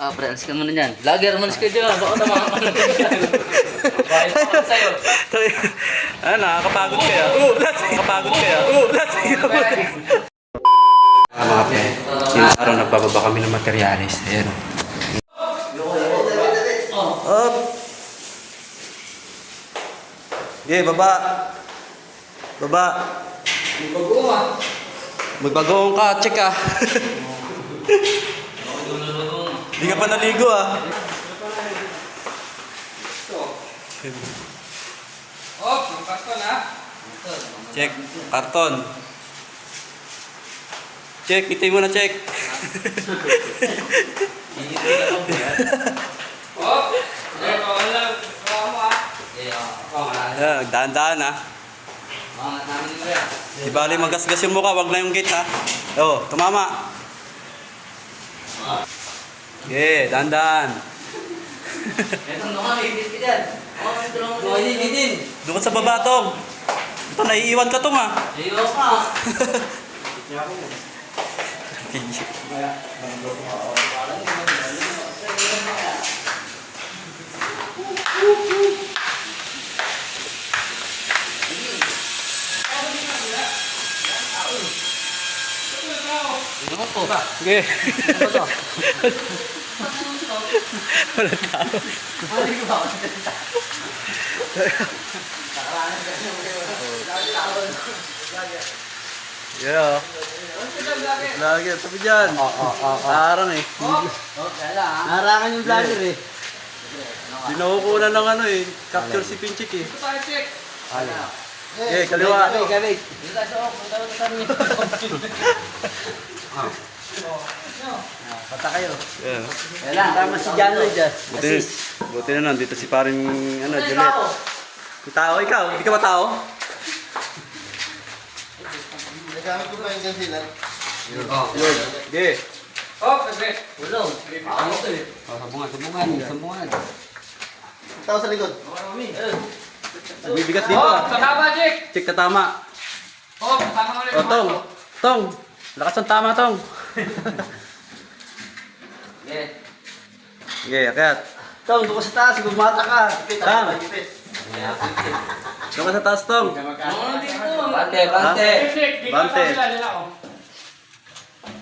Pre, alis ka muna dyan. Lager, malis ka dyan. Baka tama ka na dyan. Bahit ako sa'yo. Nakakapagod kaya. Nakakapagod kaya. Mga pre, yung araw nagbababa kami ng materialis. Ayan o. Up! Okay, baba. Baba. Magbagoong ka, check ah. Hindi ka pa naligo ah. Oh, yung karton ha? Check, karton. Check, itay mo na check. Oh, wala. Ayan, daan-daan ah. Mga namin mo yan. Di bali magasgas yung mukha, wag na yung gate ha. Oo, tumama. Okay, daan-daan. Ito, nung higit ka dyan. May tulungan mo. Higit. Doon ka sa baba tong. Ito, naiiwan ka tong ah. Ayaw ka. Ano po? Okay. Ano to? Wala tao. Ano ba? Yeah. Vlogger, sabi dyan. Arang eh. Okay lang ha. Harangan yung vlogger eh. Di nakukunan ng ano eh. Capture si Pinchik eh. Ito tayo check. Eh, kaliwa. Gabi. Dito tayo punta ko sa amin. Pata kayo. Yeah. Kailan, tama si John Lloyd ah. Buti na nandito si paring ano, Juliet. Si tao, ikaw. Hindi ka ba tao? Nagamit ko pa yung gansilan. Yun. Okay. Oh, kasi. Ulong. Ako to eh. Sambungan. Tao sa likod. Bibigat dito Oh, ah. tatama check. Check ka tama. Oh, tatama ulit. O, Tong. Tong. Lakas ang tama, Tong. Okay. Okay, akyat. Tong, doon ka sa taas. Gumata ka. Tama. Doon ka sa taas, Tong. Ano dito? Bante, bante. Check. Dito Bante. sa sila oh.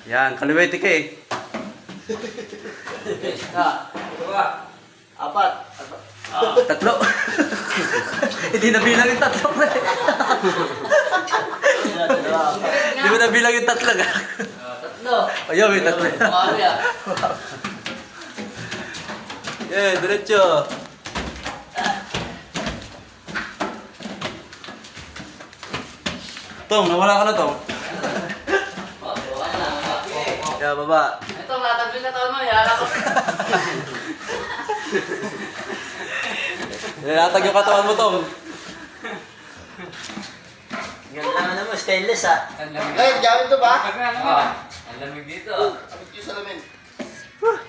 Yan, kaliwete ka eh. Dua. Apat. Tatlo. Hindi nabilang yung tatlo. Hindi mo nabilang yung tatlo ka. Tatlo. Ayaw, may tatlo. Makawi ah. Yeah, diretso. Tong, nawala ka na, Tong. Yeah, baba. Ito, latagpin ka taon mo. Yara ko. Nilatag yung katawan mo, Tong. Ganda naman mo, stainless ah. Ay, gamit to ba? Pagka naman. Ang lamig dito. Kabit ko sa lamin.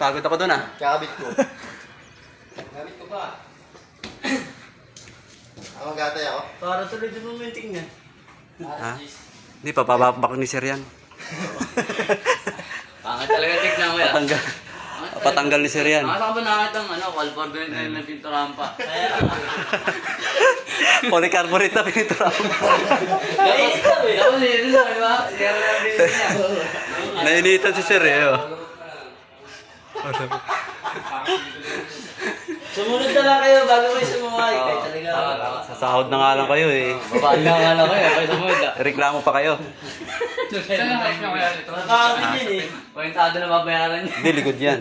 Pagod ako dun ah. Kakabit ko. Gamit ko pa. Ang magatay ako. Para tuloy din momenting niya. Ha? Hindi pa, pababak ni Sir yan. Pangit talaga tignan mo yan. Patanggal. Patanggal ni Sir yan. Nakasa ka ba nakit ang call for the na pinturaan pa? Polycarbonate na pinitra ko. Gainit ka ba? Ako nilito lang, di ba? Yara lang din niya. Nainitan si Sir eh. Oh. Sumunod na lang kayo bago kayo sumuhay. Kaya talaga. Sasahod na nga lang kayo eh. Babaan na nga lang kayo. Kaya sumunod ah. Reklamo pa kayo. Saan ang hype niya kaya dito? Nakakabit din eh. Pointado na babayaran niya. Hindi, likod yan.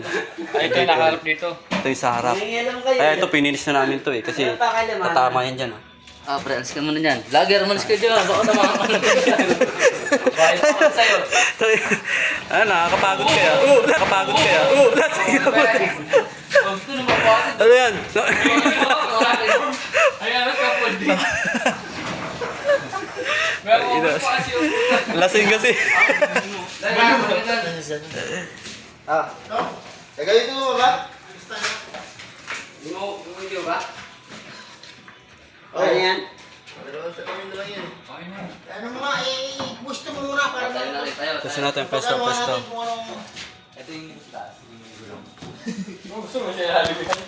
Ay, ito yung nakaharap dito. Ito yung sa harap. Nangingilam kayo. Kaya ito, pininis na namin to eh. Kasi tatama yan dyan. Oh. Pre, alis ka muna dyan. Lager, malis ka dyan. Baka tama ka na dyan. Bahit ako sa'yo. Nakakapagod kaya. Nakakapagod kaya. Huwag ito na mapakit. Ano yan? Ay, ano ka po din? Meron ko pa kasi yung... Lasing kasi. Ah. Tagay ito mo ba? Video ba? Ano yan? Okay na. Ano mga gusto mo muna para Tayo na rin tayo. Kasi natin pesto. Ito yung Gusto mo siya ilalim yan.